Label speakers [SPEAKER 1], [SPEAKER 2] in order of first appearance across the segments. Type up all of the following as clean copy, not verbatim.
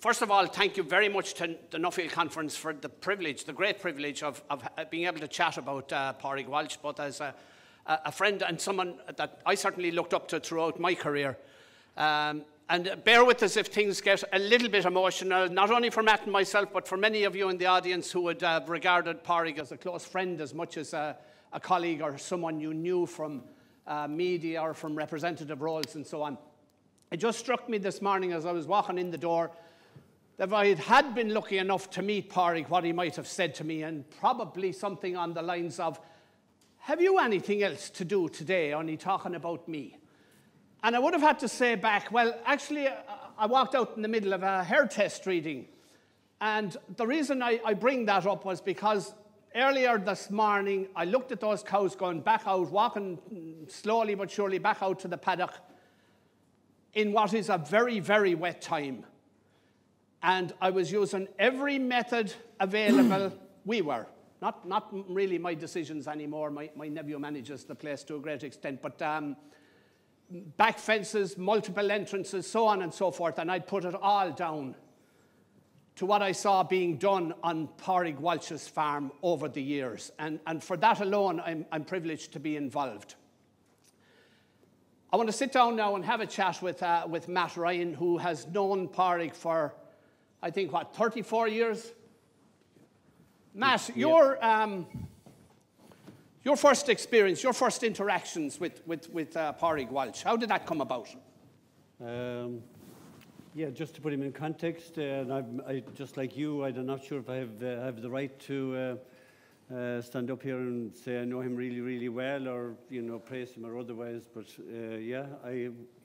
[SPEAKER 1] First of all, thank you very much to the Nuffield Conference for the privilege, the great privilege of being able to chat about Padraig Walshe, both as a friend and someone that I certainly looked up to throughout my career. And bear with us if things get a little bit emotional, not only for Matt and myself, but for many of you in the audience who would have regarded Padraig as a close friend as much as a colleague or someone you knew from media or from representative roles and so on. It just struck me this morning as I was walking in the door that if I had been lucky enough to meet Padraig, what he might have said to me, and probably something on the lines of, "Have you anything else to do today, only talking about me?" And I would have had to say back, well, actually, I walked out in the middle of a hair test reading. And the reason I bring that up was because earlier this morning, I looked at those cows going back out, walking slowly but surely back out to the paddock in what is a very, very wet time. And I was using every method available. We were. Not really my decisions anymore. My nephew manages the place to a great extent. But back fences, multiple entrances, so on and so forth. And I'd put it all down to what I saw being done on Padraig Walshe's farm over the years. And for that alone, I'm privileged to be involved. I want to sit down now and have a chat with Matt Ryan, who has known Padraig for, I think, what, 34 years? Matt,
[SPEAKER 2] yeah.
[SPEAKER 1] Your first experience, your first interactions with Padraig Walshe, how did that come about?
[SPEAKER 2] Yeah, just to put him in context, I just like you, I'm not sure if I have the right to stand up here and say I know him really, really well, or praise him or otherwise. But yeah,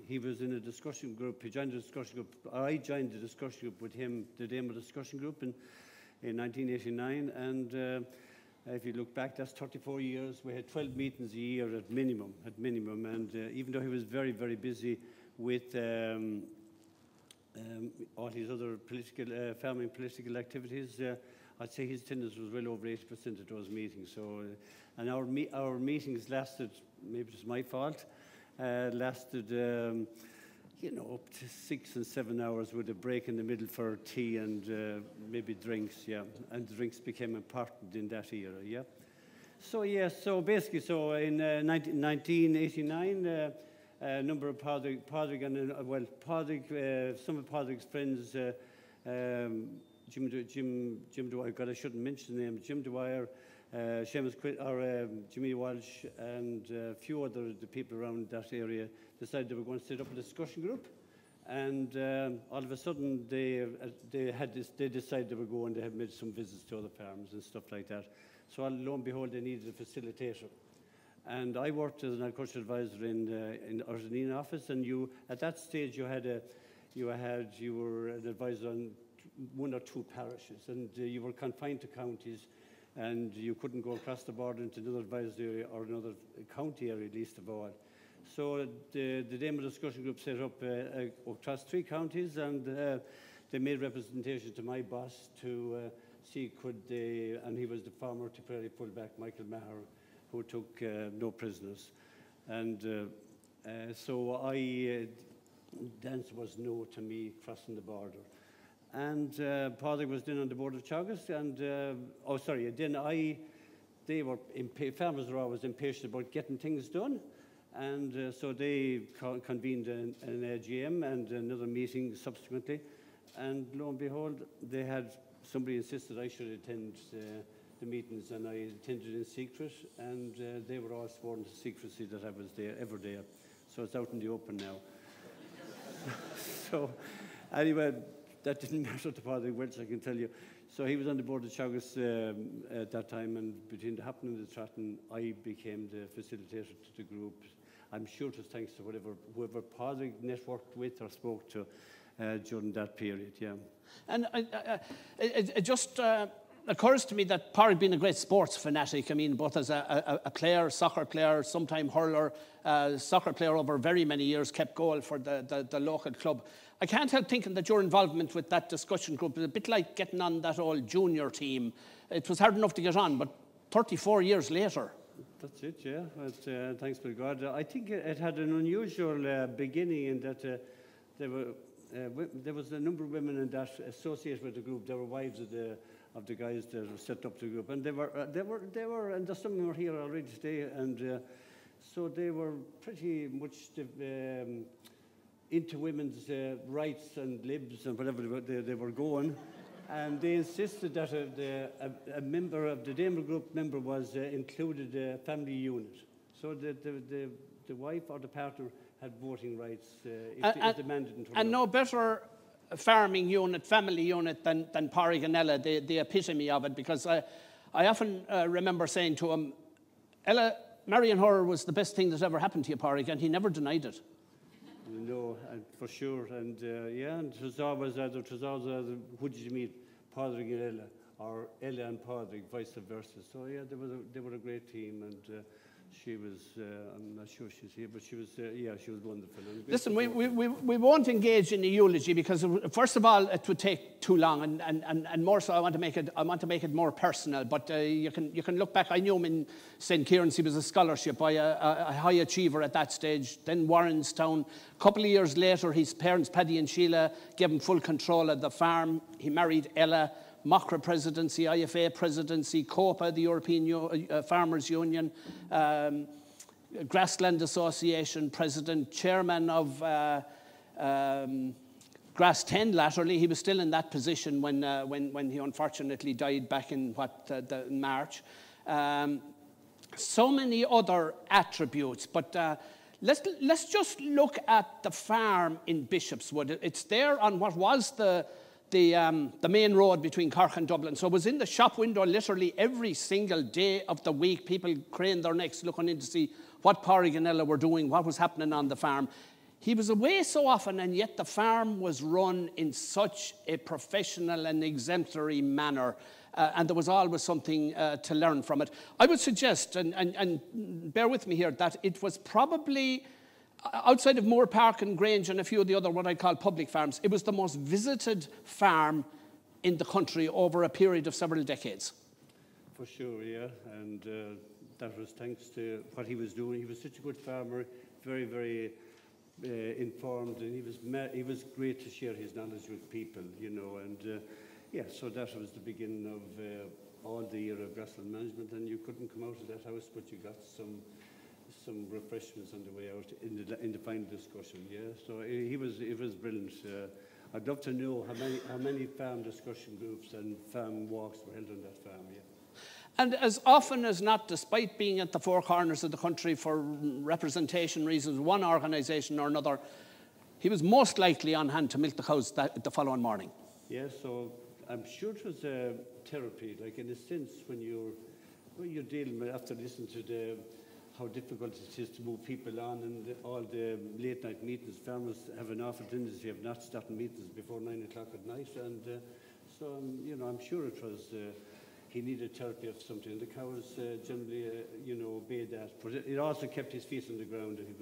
[SPEAKER 2] he was in a discussion group. He joined a discussion group. I joined the discussion group with him, the Demo discussion group in 1989, and if you look back, that's 34 years. We had 12 meetings a year at minimum, and even though he was very, very busy with all his other political, farming political activities, I'd say his attendance was well over 80% of those meetings. So, and our meetings lasted, maybe it was my fault, lasted up to 6 and 7 hours with a break in the middle for tea and maybe drinks, yeah. And drinks became important in that era, yeah. So, yeah, so basically, so in 1989, a number of Padraig and, some of Padraig's friends, Jim Dwyer, God, I shouldn't mention the name, Jim Dwyer, Seamus Jimmy Walsh, and a few other the people around that area decided they were going to set up a discussion group, and all of a sudden they decided they were going. They had made some visits to other farms and stuff like that. So lo and behold, they needed a facilitator, and I worked as an agricultural advisor in the Arsenine office. And at that stage you were an advisor on 1 or 2 parishes, and you were confined to counties. And you couldn't go across the border into another advisory area or another county area, least of all. So the Demo discussion group set up across 3 counties, and they made representation to my boss to see could they, and he was the former Tipperary fullback, Michael Maher, who took no prisoners. And so the answer was no to me crossing the border. And Padraig was then on the board of Teagasc, and farmers were always impatient about getting things done, and so they convened an AGM and another meeting subsequently, and lo and behold, somebody insisted I should attend the meetings, and I attended in secret, and they were all sworn to secrecy that I was ever there, so it's out in the open now. So anyway, that didn't matter to Padraig Walshe, I can tell you. So he was on the board of Teagasc at that time, and between the happening and the trotting, I became the facilitator to the group. I'm sure it was thanks to whoever Padraig networked with or spoke to during that period, yeah.
[SPEAKER 1] And it just occurs to me that Padraig being a great sports fanatic, I mean, both as a player, soccer player, sometime hurler, soccer player over very many years, kept goal for the local club. I can't help thinking that your involvement with that discussion group is a bit like getting on that old junior team. It was hard enough to get on, but 34 years later.
[SPEAKER 2] That's it, yeah. Thanks to God. I think it had an unusual beginning in that there was a number of women in that associated with the group. They were wives of the guys that were set up the group, and they were, and some of them are here already today, and so they were pretty much into women's rights and libs and whatever they were going. And they insisted that a member of the Damer group member was included a family unit. So the wife or the partner had voting rights if the man didn't turn up.
[SPEAKER 1] And no better farming unit, family unit than Padraig and Ella, the epitome of it, because I often remember saying to him, Ella, marrying her was the best thing that ever happened to you, Padraig, and he never denied it.
[SPEAKER 2] No, and for sure, and and it was always who did you meet, Padraig and Ella, or Ella and Padraig, vice versa. So yeah, they were a great team, and she was, I'm not sure she's here, but she was, she was wonderful.
[SPEAKER 1] Listen, we won't engage in a eulogy because, first of all, it would take too long, and more so, I want to make it more personal. But you can look back. I knew him in St. Kieran's. He was a scholarship by a high achiever at that stage. Then Warrenstown. A couple of years later, his parents, Paddy and Sheila, gave him full control of the farm. He married Ella. Machra presidency, IFA presidency, COPA, the European Farmers Union, Grassland Association president, chairman of Grass 10 latterly. He was still in that position when he unfortunately died back in March. So many other attributes, but let's just look at the farm in Bishopswood. It's there on what was the main road between Cork and Dublin. So it was in the shop window literally every single day of the week. People craned their necks looking in to see what Padraig and Ella were doing, what was happening on the farm. He was away so often, and yet the farm was run in such a professional and exemplary manner. And there was always something to learn from it. I would suggest, and bear with me here, that it was probably, outside of Moore Park and Grange and a few of the other what I call public farms, it was the most visited farm in the country over a period of several decades.
[SPEAKER 2] For sure, yeah, and that was thanks to what he was doing. He was such a good farmer, very, very informed, and he was great to share his knowledge with people, you know, and so that was the beginning of all the year of grassland management, and you couldn't come out of that house, but you got some refreshments on the way out in the final discussion. Yeah, so it was brilliant. I'd love to know how many farm discussion groups and farm walks were held on that farm. Yeah.
[SPEAKER 1] And as often as not, despite being at the four corners of the country for representation reasons, one organisation or another, he was most likely on hand to milk the cows the following morning.
[SPEAKER 2] Yeah, so I'm sure it was a therapy, like in a sense when you're dealing with, after listening to how difficult it is to move people on and all the late night meetings. Farmers have an awful tendency of not starting meetings before 9 o'clock at night, and so I'm sure it was he needed therapy of something. The cows generally obeyed that, but it also kept his feet on the ground. He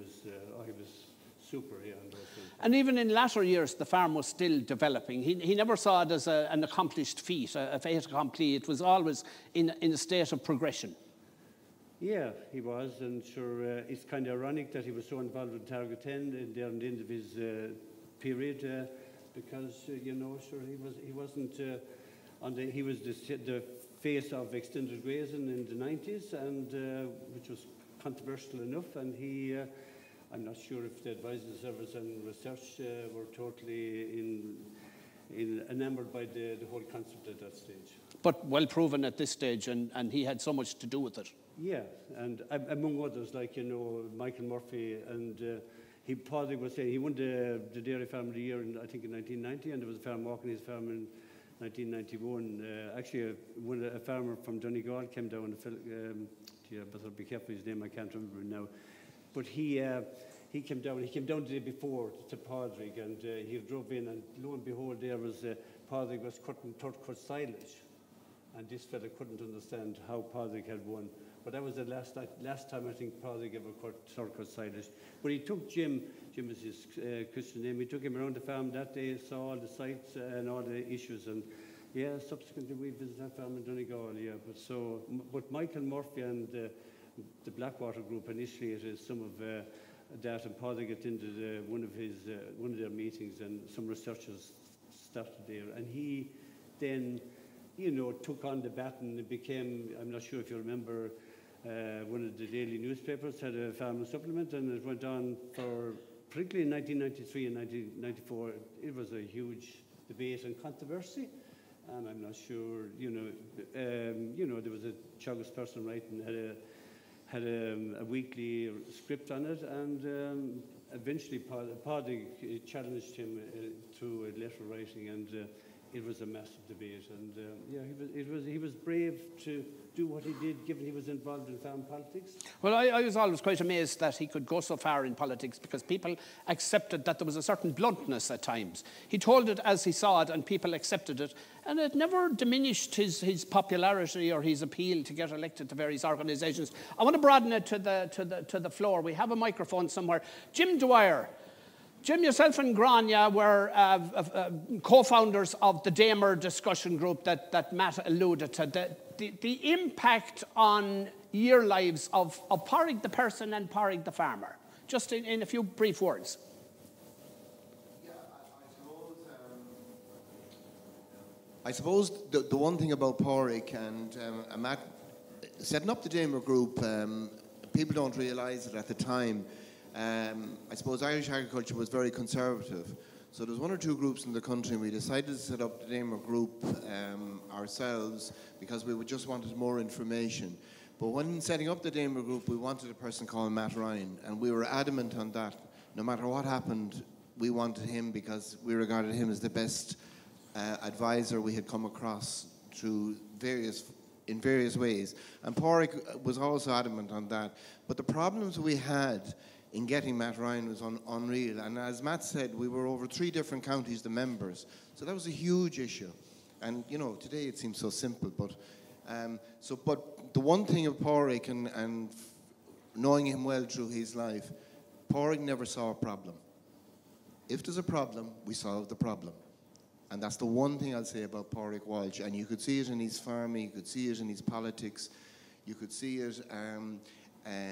[SPEAKER 2] was super here.
[SPEAKER 1] And even in latter years, the farm was still developing. He never saw it as an accomplished feat, a fait accompli. It was always in a state of progression.
[SPEAKER 2] Yeah, he was, and sure, it's kind of ironic that he was so involved with Target 10 there at the end of his period, because sure, he wasn't he was the face of extended grazing in the 90s, and which was controversial enough, and I'm not sure if the advisory service and research were totally enamored by the whole concept at that stage.
[SPEAKER 1] But well proven at this stage, and he had so much to do with it.
[SPEAKER 2] Yeah, and among others, like, Michael Murphy, and Padraig was saying he won the Dairy Farm of the Year, I think in 1990, and there was a farm walking his farm in 1991. Actually, a farmer from Donegal came down, better be careful his name, I can't remember now. But he came down the day before to Padraig, and he drove in, and lo and behold, there was Padraig was cutting third-cut silage, and this fella couldn't understand how Padraig had won. But that was the last time I think Padraig ever cut third-cut silage. But he took Jim is his Christian name, he took him around the farm that day, saw all the sites and all the issues, and subsequently we visited that farm in Donegal, But Michael Murphy and the Blackwater group initiated some of that, and Padraig attended one of their meetings, and some researchers started there, and he then, took on the baton and became, I'm not sure if you remember, one of the daily newspapers had a farmer supplement, and it went on for, particularly in 1993 and 1994, it was a huge debate and controversy. And I'm not sure, there was a Teagasc person writing, had a weekly script on it, and eventually Padraig challenged him through a letter writing, and it was a massive debate. And he was brave to do what he did, given he was involved in farm politics.
[SPEAKER 1] Well, I was always quite amazed that he could go so far in politics, because people accepted that there was a certain bluntness at times. He told it as he saw it, and people accepted it, and it never diminished his popularity or his appeal to get elected to various organisations. I want to broaden it to the floor. We have a microphone somewhere. Jim Dwyer. Jim, yourself and Grania were co-founders of the Damer discussion group that Matt alluded to. The impact on your lives of Padraig the person and Padraig the farmer, just in a few brief words.
[SPEAKER 3] Yeah, I suppose the one thing about Padraig and Matt setting up the Damer group, people don't realise it at the time. I suppose Irish agriculture was very conservative. So there was one or two groups in the country, and we decided to set up the Damer group ourselves because we just wanted more information. But when setting up the Damer group, we wanted a person called Matt Ryan, and we were adamant on that. No matter what happened, we wanted him because we regarded him as the best advisor we had come across through in various ways. And Padraig was also adamant on that. But the problems we had in getting Matt Ryan was unreal. And as Matt said, we were over 3 different counties, the members. So that was a huge issue. And, today it seems so simple. But but the one thing of Padraig and knowing him well through his life, Padraig never saw a problem. If there's a problem, we solve the problem. And that's the one thing I'll say about Padraig Walshe. And you could see it in his farming, you could see it in his politics, you could see it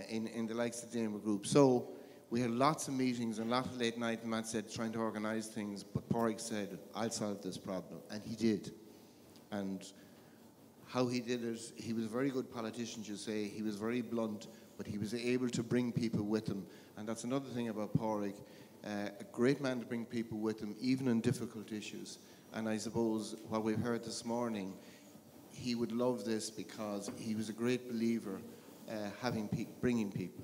[SPEAKER 3] in the likes of the Damer group. So we had lots of meetings and a lot of late night, and Matt said, trying to organise things, but Padraig said, I'll solve this problem. And he did. And how he did it, he was a very good politician, you say. He was very blunt, but he was able to bring people with him. And that's another thing about Padraig. A great man to bring people with him, even in difficult issues. And I suppose what we've heard this morning, he would love this because he was a great believer bringing people.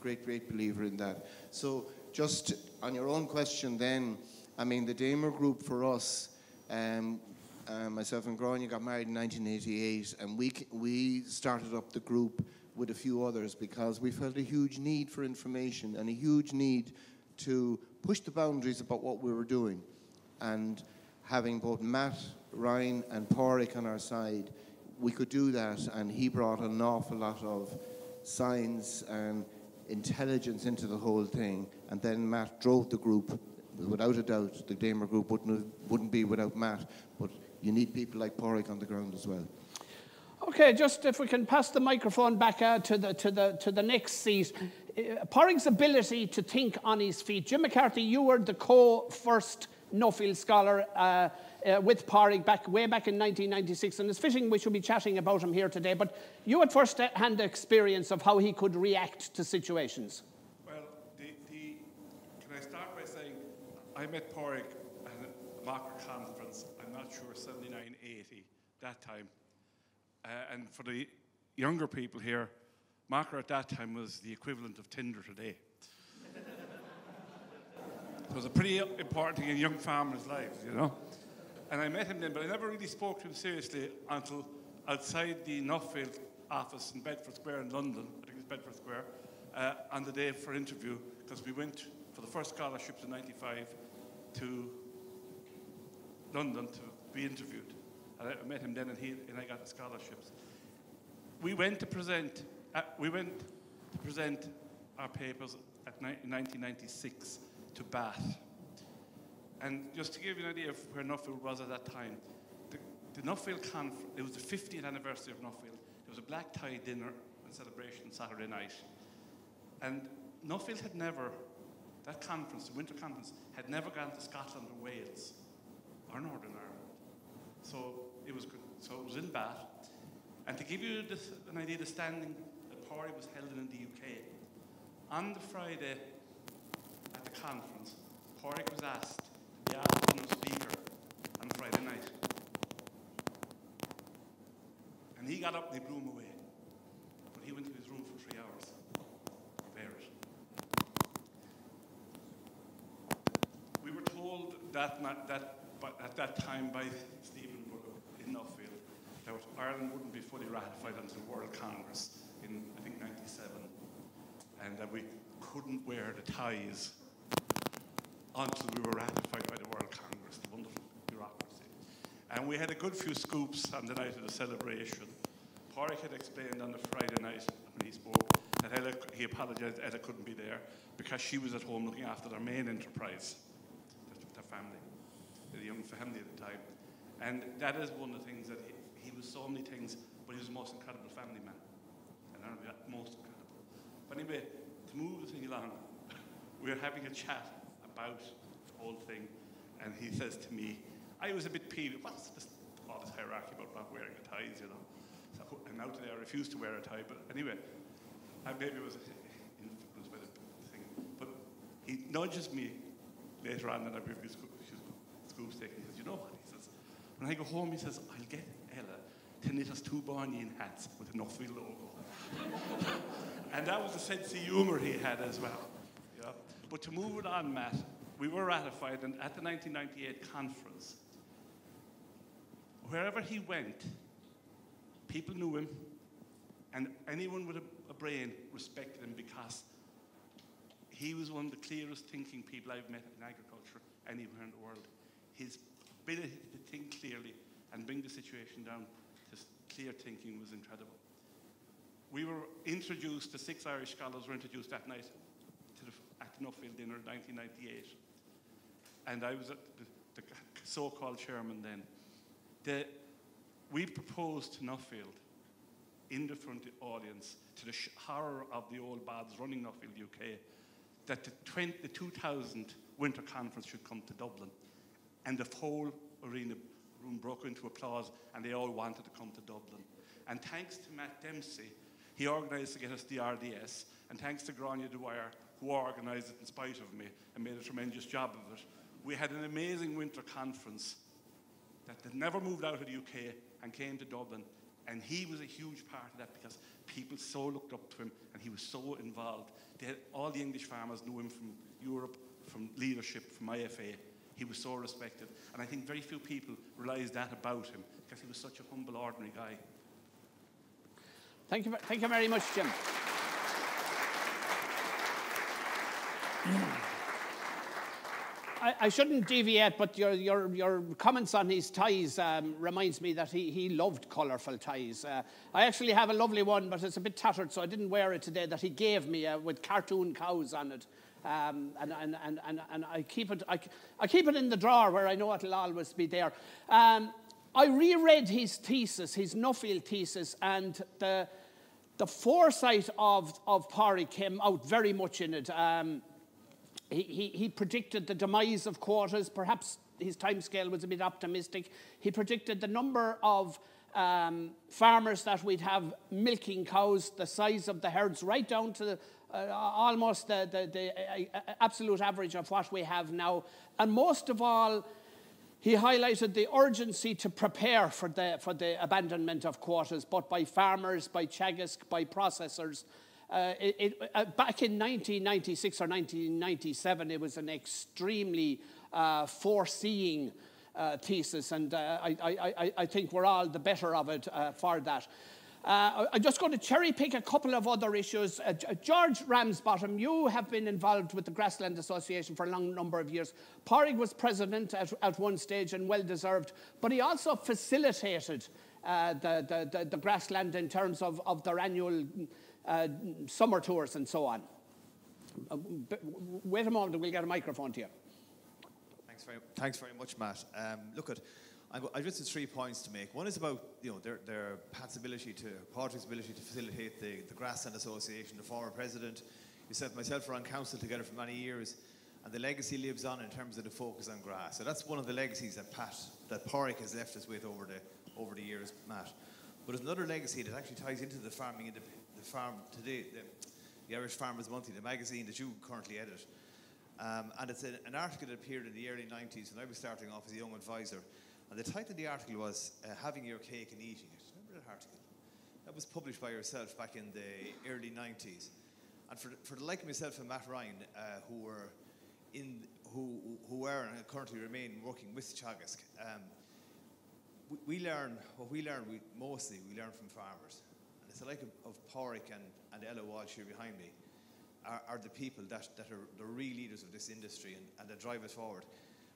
[SPEAKER 3] Great believer in that. So just on your own question then, I mean, the Damer group for us, myself and Grania got married in 1988, and we started up the group with a few others because we felt a huge need for information and a huge need to push the boundaries about what we were doing. And having both Matt, Ryan and Padraig on our side, we could do that, and he brought an awful lot of science and intelligence into the whole thing. And then Matt drove the group. Without a doubt, the Damer group wouldn't be without Matt, but you need people like Padraig on the ground as well.
[SPEAKER 1] Okay, just if we can pass the microphone back to the next seat. Padraig's ability to think on his feet. Jim McCarthy, you were the first Nuffield Scholar with Padraig way back in 1996, and it's fitting we should be chatting about him here today, but you had first-hand experience of how he could react to situations.
[SPEAKER 4] Well, can I start by saying I met Padraig at a Mocker conference, I'm not sure, 79, 80, that time. And for the younger people here, Mocker at that time was the equivalent of Tinder today. It was a pretty important thing in young farmers' lives, And I met him then, but I never really spoke to him seriously until outside the Nuffield office in Bedford Square in London, I think it's Bedford Square, on the day for interview, because we went for the first scholarships in '95 to London to be interviewed. And I met him then, and I got the scholarships. We went to present our papers in 1996 to Bath. And just to give you an idea of where Nuffield was at that time, the Nuffield conference, it was the 50th anniversary of Nuffield. There was a black tie dinner and celebration Saturday night. And Nuffield had never, that conference, the winter conference, had never gone to Scotland or Wales or Northern Ireland. So it was good. So it was in Bath. And to give you an idea of the standing that Padraig was held in the UK, on the Friday at the conference, Padraig was asked to be afternoon speaker on Friday night. And he got up and they blew him away. But he went to his room for 3 hours. Bear it. We were told that at that time by Stephen in Nuffield that Ireland wouldn't be fully ratified until the World Congress in, I think, 97. And that we couldn't wear the ties until we were ratified by the World Congress, the wonderful bureaucracy. And we had a good few scoops on the night of the celebration. Padraig had explained on the Friday night when he spoke that he apologised Ella couldn't be there because she was at home looking after their main enterprise, their family, the young family at the time. And that is one of the things that he was so many things, but he was the most incredible family man. And most incredible. But anyway, to move the thing along, we were having a chat about the whole thing, and he says to me, I was a bit peeved. What's all this hierarchy about not wearing the ties, you know? So, and now today I refuse to wear a tie, but anyway, maybe it was influenced by the thing. But he nudges me later on, and I will be scoops taken. He says, you know what? He says, when I go home, he says, I'll get Ella to knit us 2 Barnian hats with a Nuffield logo. And that was the sense of humour he had as well. Yeah. But to move it on, Matt, we were ratified, and at the 1998 conference, wherever he went, people knew him, and anyone with a brain respected him because he was one of the clearest thinking people I've met in agriculture anywhere in the world. His ability to think clearly and bring the situation down to clear thinking was incredible. We were introduced, the 6 Irish scholars were introduced that night at the Nuffield dinner in 1998. And I was the so-called chairman then. We proposed to Nuffield, in the front audience, to the horror of the old baths running Nuffield UK, that the 2000 winter conference should come to Dublin. And the whole arena room broke into applause, and they all wanted to come to Dublin. And thanks to Matt Dempsey, he organised to get us the RDS, and thanks to Grania Dwyer, who organised it in spite of me and made a tremendous job of it, we had an amazing winter conference that had never moved out of the UK and came to Dublin. And he was a huge part of that because people so looked up to him and he was so involved. All the English farmers knew him from Europe, from leadership, from IFA. He was so respected. And I think very few people realised that about him because he was such a humble, ordinary guy.
[SPEAKER 1] Thank you very much, Jim. I shouldn't deviate, but your comments on his ties reminds me that he loved colourful ties. I actually have a lovely one, but it's a bit tattered, so I didn't wear it today, that he gave me with cartoon cows on it. And I keep it in the drawer where I know it'll always be there. I reread his thesis, his Nuffield thesis, and the foresight of Padraig came out very much in it. He predicted the demise of quotas. Perhaps his timescale was a bit optimistic. He predicted the number of farmers that we'd have milking cows, the size of the herds, right down to almost the absolute average of what we have now. And most of all, he highlighted the urgency to prepare for the abandonment of quotas, but by farmers, by Teagasc, by processors. Back in 1996 or 1997, it was an extremely foreseeing thesis, and I think we're all the better of it for that. I'm just going to cherry pick a couple of other issues. George Ramsbottom, you have been involved with the Grassland Association for a long number of years. Padraig was president at one stage, and well deserved, but he also facilitated the grassland in terms of their annual summer tours and so on. Wait a moment, we'll get a microphone to you.
[SPEAKER 5] Thanks very much, Matt. I've just 3 points to make. One is about Padraig's ability to facilitate the Grassland Association. The former president, myself were on council together for many years, and the legacy lives on in terms of the focus on grass. So that's one of the legacies that Padraig has left us with over the years, Matt. But there's another legacy that actually ties into the farming and the farm today, the Irish Farmers Monthly, the magazine that you currently edit. And it's an article that appeared in the early 90s when I was starting off as a young advisor. And the title of the article was Having Your Cake and Eating It. Remember that article? That was published by yourself back in the early 90s. And for the like of myself and Matt Ryan, who were and currently remain working with Teagasc, we learn mostly from farmers. And it's the like of Padraig and Ella Walsh here behind me are the people that are the real leaders of this industry and that drive it forward.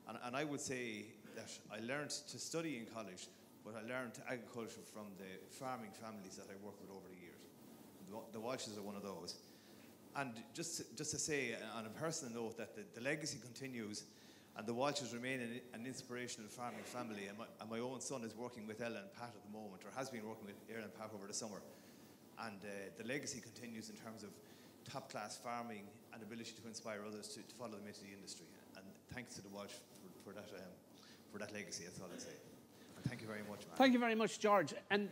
[SPEAKER 5] And I would say that I learned to study in college, but I learned agriculture from the farming families that I worked with over the years. The Walshes are one of those. And just to say on a personal note that the legacy continues, and the Walshes remain an inspirational farming family. And my own son is working with Ella and Pat at the moment, or has been working with Ella and Pat over the summer. And the legacy continues in terms of top-class farming and ability to inspire others to follow them into the industry. And thanks to the Walsh for that legacy, that's all I'd say. And thank you very much, Matt.
[SPEAKER 1] Thank you very much, George. And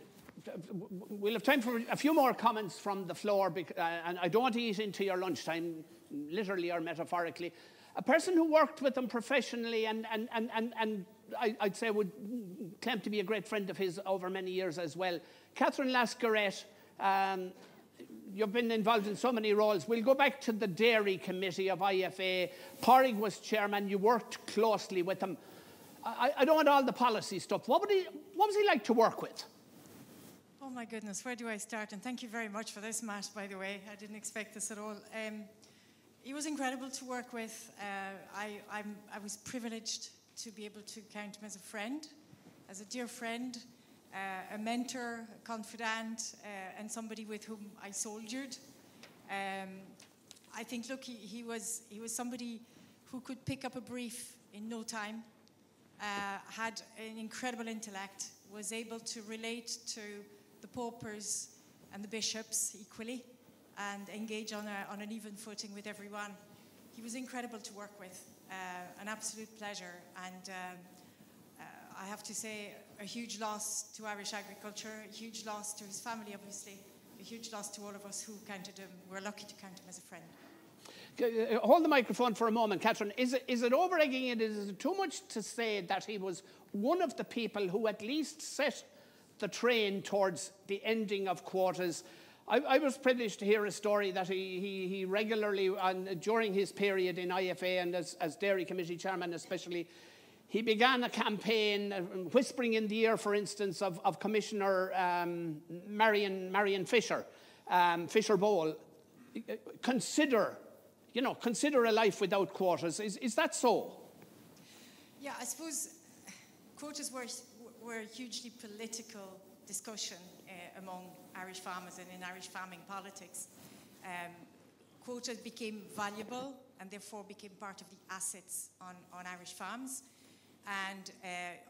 [SPEAKER 1] we'll have time for a few more comments from the floor, and I don't want to eat into your lunchtime, literally or metaphorically. A person who worked with them professionally and I'd say would claim to be a great friend of his over many years as well. Catherine Lascarette, you've been involved in so many roles. We'll go back to the Dairy Committee of IFA. Padraig was chairman. You worked closely with him. I don't want all the policy stuff. What was he like to work with?
[SPEAKER 6] Oh my goodness, where do I start? And thank you very much for this, Matt, by the way. I didn't expect this at all. He was incredible to work with. I was privileged to be able to count him as a friend, as a dear friend, a mentor, a confidant, and somebody with whom I soldiered. I think, look, he was somebody who could pick up a brief in no time, had an incredible intellect, was able to relate to the paupers and the bishops equally, and engage on an even footing with everyone. He was incredible to work with, an absolute pleasure, and I have to say a huge loss to Irish agriculture, a huge loss to his family, obviously, a huge loss to all of us who counted him. We're lucky to count him as a friend.
[SPEAKER 1] Hold the microphone for a moment, Catherine. Is it over-egging it? Is it too much to say that he was one of the people who at least set the train towards the ending of quotas? I was privileged to hear a story that he regularly, during his period in IFA and as Dairy Committee chairman especially, he began a campaign, whispering in the ear, for instance, of Commissioner Marion Fisher, Fisher Bowl, consider a life without quotas. Is that so?
[SPEAKER 6] Yeah, I suppose quotas were a hugely political discussion among Irish farmers and in Irish farming politics. Quotas became valuable and therefore became part of the assets on Irish farms. And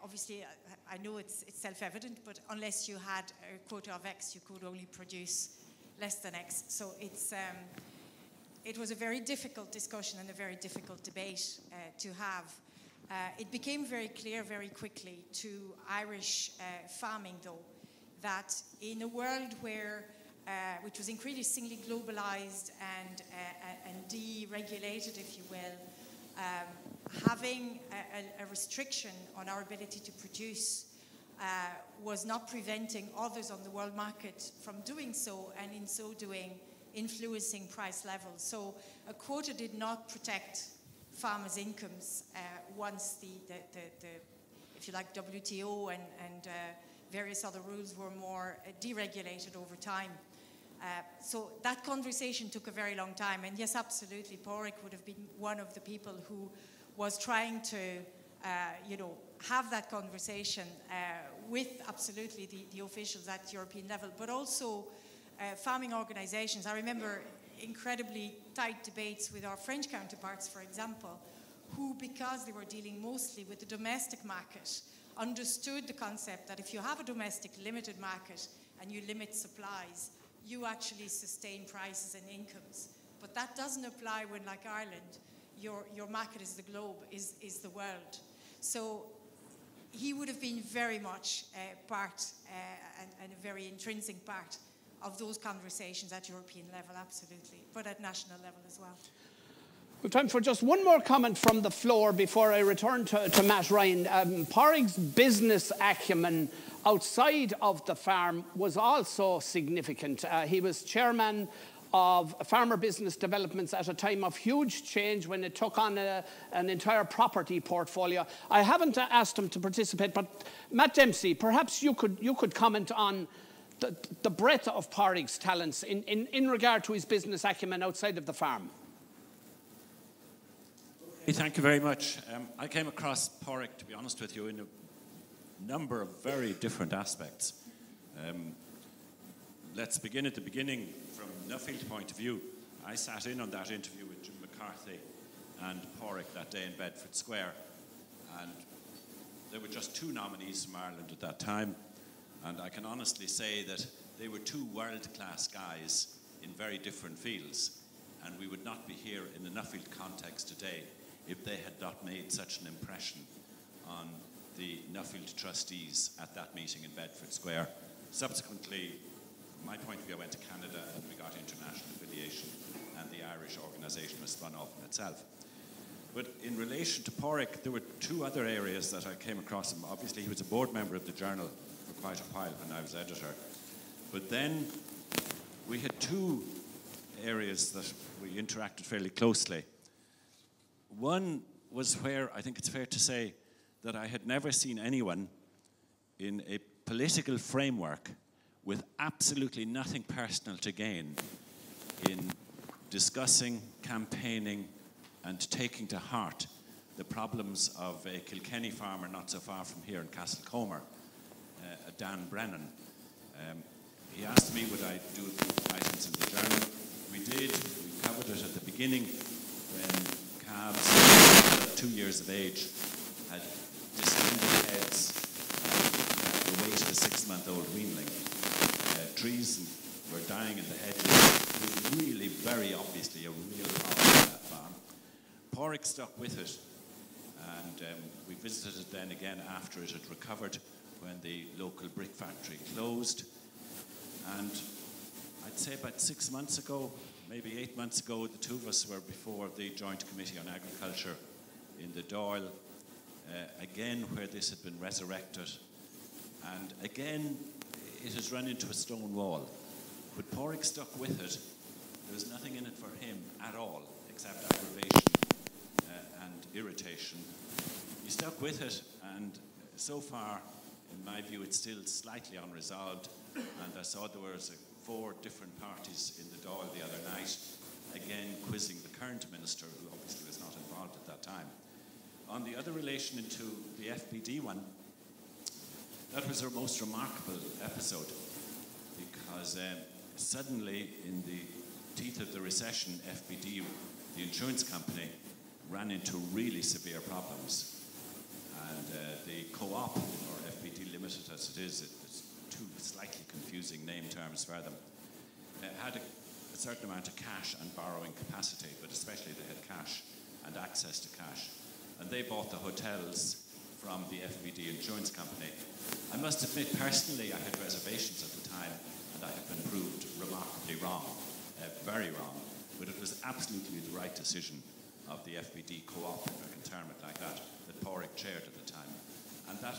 [SPEAKER 6] obviously, I know it's self-evident, but unless you had a quota of X, you could only produce less than X. So it was a very difficult discussion and a very difficult debate to have. It became very clear very quickly to Irish farming, though, that in a world which was increasingly globalized and deregulated, if you will, having a restriction on our ability to produce was not preventing others on the world market from doing so, and in so doing, influencing price levels. So a quota did not protect farmers' incomes once the if you like, WTO and various other rules were more deregulated over time. So that conversation took a very long time, and yes, absolutely, Padraig would have been one of the people who was trying to, have that conversation with absolutely the officials at European level, but also farming organisations. I remember incredibly tight debates with our French counterparts, for example, who, because they were dealing mostly with the domestic market, understood the concept that if you have a domestic limited market and you limit supplies, you actually sustain prices and incomes. But that doesn't apply when, like Ireland, your market is the globe, is the world. So he would have been very much part and a very intrinsic part of those conversations at European level, absolutely, but at national level as well.
[SPEAKER 1] We've time for just one more comment from the floor before I return to Matt Ryan. Padraig's business acumen outside of the farm was also significant. He was chairman of farmer business developments at a time of huge change when it took on an entire property portfolio. I haven't asked him to participate, but Matt Dempsey, perhaps you could comment on the breadth of Padraig's talents in regard to his business acumen outside of the farm.
[SPEAKER 7] Thank you very much. I came across Padraig, to be honest with you, in a number of very different aspects. Let's begin at the beginning from Nuffield's point of view. I sat in on that interview with Jim McCarthy and Padraig that day in Bedford Square, and there were just two nominees from Ireland at that time, and I can honestly say that they were two world-class guys in very different fields, and we would not be here in the Nuffield context today if they had not made such an impression on the Nuffield trustees at that meeting in Bedford Square. Subsequently, from my point of view, I went to Canada and we got international affiliation, and the Irish organisation was spun off in itself. But in relation to Padraig, there were two other areas that I came across him. Obviously, he was a board member of the Journal for quite a while when I was editor. But then we had two areas that we interacted fairly closely. One was where I think it's fair to say that I had never seen anyone in a political framework with absolutely nothing personal to gain in discussing, campaigning, and taking to heart the problems of a Kilkenny farmer not so far from here in Castlecomer, Dan Brennan. He asked me would I do items in the Journal. We did. We covered it at the beginning when calves 2 years of age had descended heads the weight of a 6-month-old weanling. Trees were dying in the hedges. It was really very obviously a real problem on that farm. Padraig stuck with it, and we visited it then again after it had recovered when the local brick factory closed. And I'd say about 6 months ago, maybe 8 months ago, the two of us were before the Joint Committee on Agriculture in the Dáil, again where this had been resurrected. And again, it has run into a stone wall. But Padraig stuck with it. There was nothing in it for him at all, except aggravation and irritation. He stuck with it, and so far, in my view, it's still slightly unresolved. And I saw there was 4 different parties in the Dáil the other night, again quizzing the current minister, who obviously was not involved at that time. On the other relation into the FPD one, that was our most remarkable episode, because suddenly, in the teeth of the recession, FPD, the insurance company, ran into really severe problems. And the co-op, or FPD Limited as it is, it's two slightly confusing name terms for them, had a certain amount of cash and borrowing capacity, but especially they had cash and access to cash. And they bought the hotels from the FPD insurance company. I must admit, personally, I had reservations at the time, and I have been proved remarkably wrong, very wrong. But it was absolutely the right decision of the FPD co-op, if I can term it like that Padraig chaired at the time. And that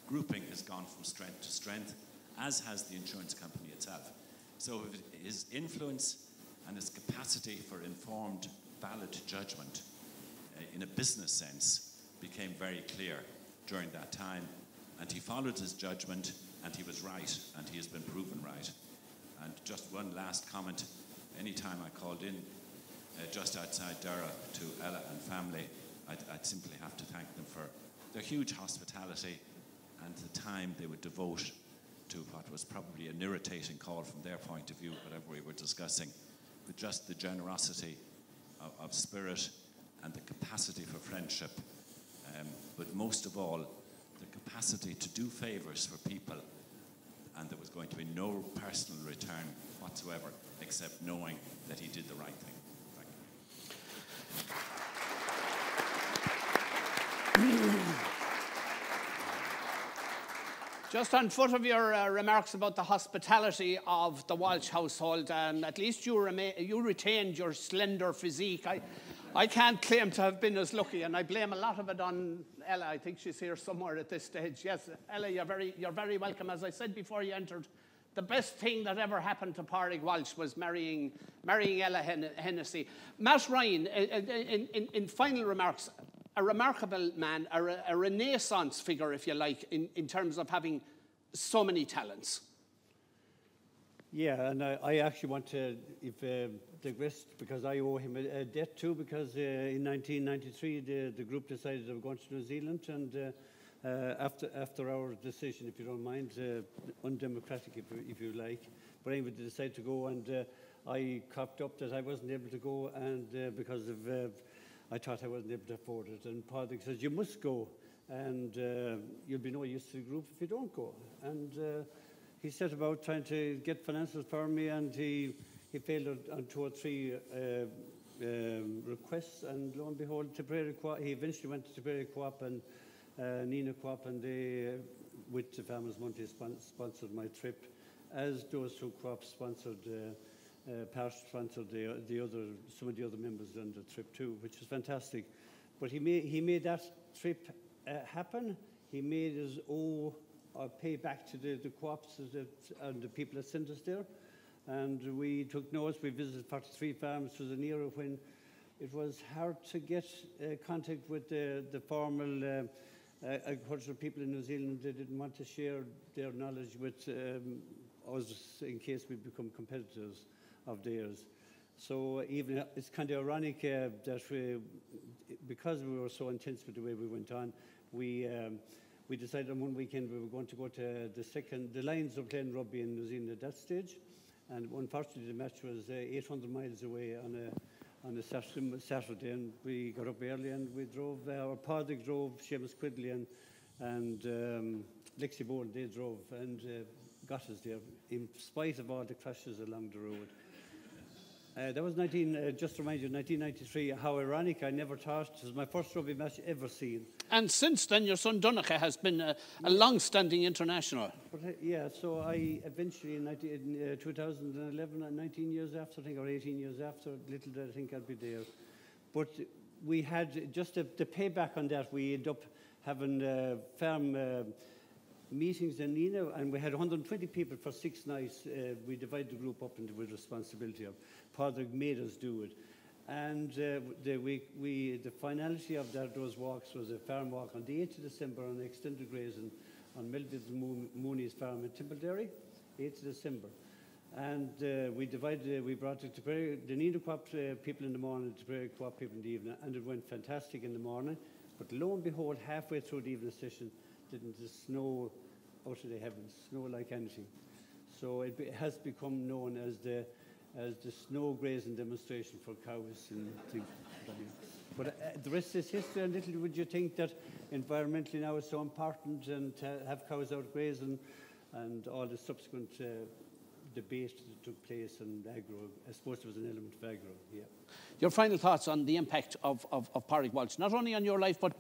[SPEAKER 7] grouping has gone from strength to strength, as has the insurance company itself. So his influence and his capacity for informed, valid judgment in a business sense became very clear during that time. And he followed his judgment, and he was right, and he has been proven right. And just one last comment. Anytime I called in just outside Dara to Ella and family, I'd simply have to thank them for their huge hospitality and the time they would devote to what was probably an irritating call from their point of view, whatever we were discussing, but just the generosity of spirit and the capacity for friendship, but most of all, the capacity to do favours for people, and there was going to be no personal return whatsoever, except knowing that he did the right thing.
[SPEAKER 1] Just on foot of your remarks about the hospitality of the Walsh household, at least you retained your slender physique. I can't claim to have been as lucky, and I blame a lot of it on Ella. I think she's here somewhere at this stage. Yes, Ella, you're very welcome. As I said before you entered, the best thing that ever happened to Padraig Walshe was marrying Ella Hennessy. Matt Ryan, in final remarks, a remarkable man, a renaissance figure, if you like, in terms of having so many talents.
[SPEAKER 2] Yeah, and I actually want to digress, because I owe him a debt too, because in 1993 the group decided they were going to New Zealand, and after our decision, if you don't mind, undemocratic if you like, but anyway, they decided to go, and I copped up that I wasn't able to go, and because of I thought I wasn't able to afford it, and Padraig says, you must go, and you'll be no use to the group if you don't go. And he set about trying to get financials for me, and he failed on 2 or 3 requests, and lo and behold, he eventually went to Tipperary Co-op and Nina Co-op, and they, with the Farmers Monthly, sponsored my trip, as those 2 co-ops sponsored sponsored some of the other members on the trip too, which was fantastic. But he made that trip happen. He made us pay back to the co-ops and the people that sent us there. And we took notes. We visited 43 farms. It was an era when it was hard to get contact with the formal agricultural people in New Zealand. They didn't want to share their knowledge with us in case we become competitors of theirs. So even it's kind of ironic that because we were so intense with the way we went on, we decided on one weekend we were going to go to the Lions were playing rugby in New Zealand at that stage, and unfortunately the match was 800 miles away on a Saturday, and we got up early and we drove. Our Padraig drove, Seamus Quigley and Lexi Bowen, they drove and got us there in spite of all the crashes along the road. That was just to remind you, 1993. How ironic! I never thought it was my first rugby match ever seen.
[SPEAKER 1] And since then, your son Donnacha has been a long-standing international.
[SPEAKER 2] But, yeah, so I eventually in 2011, 19 years after, I think, or 18 years after, little did I think I'd be there. But we had just the payback on that. We ended up having farm meetings in Nina, and we had 120 people for 6 nights. We divided the group up into with responsibility of. Padraig made us do it, and the finality of those walks was a farm walk on the 8th of December on extended grazing on Melville Mooney's farm in Tipperary, 8th of December, and we brought the Nina Co-op people in the morning, the Tipperary Co-op people in the evening, and it went fantastic in the morning. But lo and behold, halfway through the evening session, didn't the snow out of the heavens, snow like anything. So it has become known as the snow grazing demonstration for cows and things. But the rest is history. And little would you think that environmentally now it's so important, and to have cows out grazing, and all the subsequent debate that took place in agro. I suppose there was an element of agro. Yeah.
[SPEAKER 1] Your final thoughts on the impact of Padraig Walshe, not only on your life, but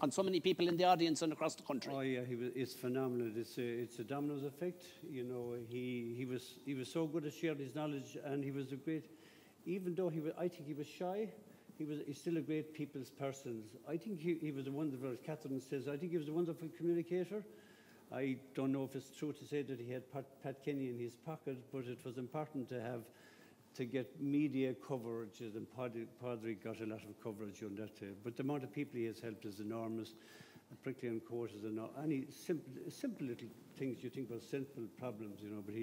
[SPEAKER 1] on so many people in the audience and across the country.
[SPEAKER 2] Oh yeah, it's phenomenal. It's a dominoes effect. You know, he was so good at sharing his knowledge, and he was a great. Even though I think he was shy, he's still a great people's person. I think he was a wonderful. As Catherine says, I think he was a wonderful communicator. I don't know if it's true to say that he had Pat Kenny in his pocket, but it was important to get media coverage, and Padraig got a lot of coverage on that. But the amount of people he has helped is enormous, particularly on courses and any simple little things you think were simple problems, you know. But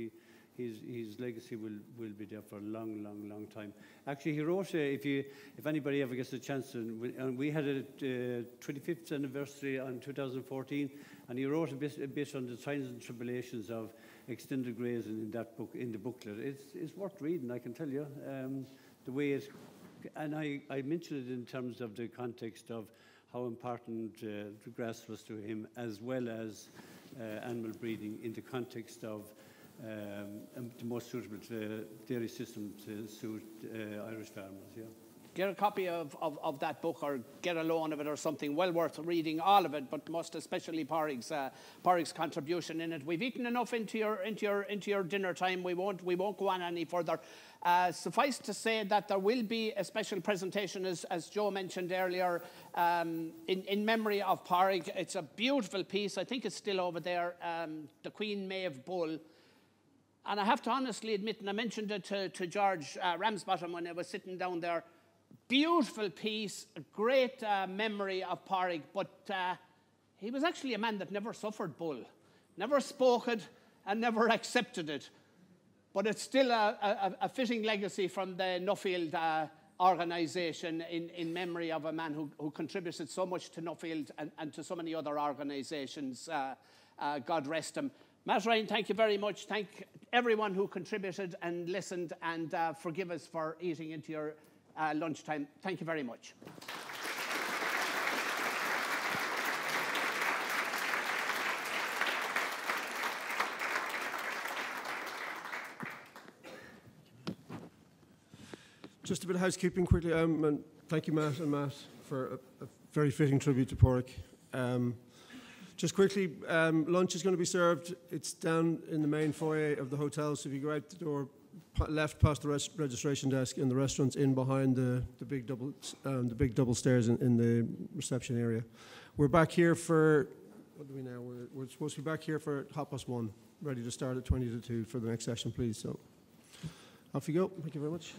[SPEAKER 2] his legacy will be there for a long time. Actually, he wrote, if anybody ever gets a chance, and we had a 25th anniversary on 2014, and he wrote a bit on the trials and tribulations of extended grazing in that book, in the booklet. It's worth reading, I can tell you. The way it, and I mentioned it in terms of the context of how important the grass was to him, as well as animal breeding in the context of the most suitable dairy system to suit Irish farmers. Yeah.
[SPEAKER 1] get a copy of that book or get a loan of it or something. Well worth reading all of it, but most especially Padraig's contribution in it. We've eaten enough into your dinner time. We won't go on any further. Suffice to say that there will be a special presentation, as Joe mentioned earlier, in memory of Padraig. It's a beautiful piece. I think it's still over there. The Queen Maeve Bull. And I have to honestly admit, and I mentioned it to George Ramsbottom when I was sitting down there, beautiful piece, a great memory of Padraig, but he was actually a man that never suffered bull, never spoke it, and never accepted it. But it's still a fitting legacy from the Nuffield organisation in memory of a man who contributed so much to Nuffield and to so many other organisations. God rest him. Matt Ryan, thank you very much. Thank everyone who contributed and listened, and forgive us for eating into your lunchtime. Thank you very much.
[SPEAKER 8] Just a bit of housekeeping quickly. And thank you, Matt and Matt, for a very fitting tribute to Padraig. Just quickly, lunch is going to be served. It's down in the main foyer of the hotel. So if you go out the door, left past the registration desk, and the restaurant's in behind the big double stairs in the reception area. We're back here for, what do we now? We're supposed to be back here for 1:30, ready to start at 2:50 for the next session, please. So off you go. Thank you very much.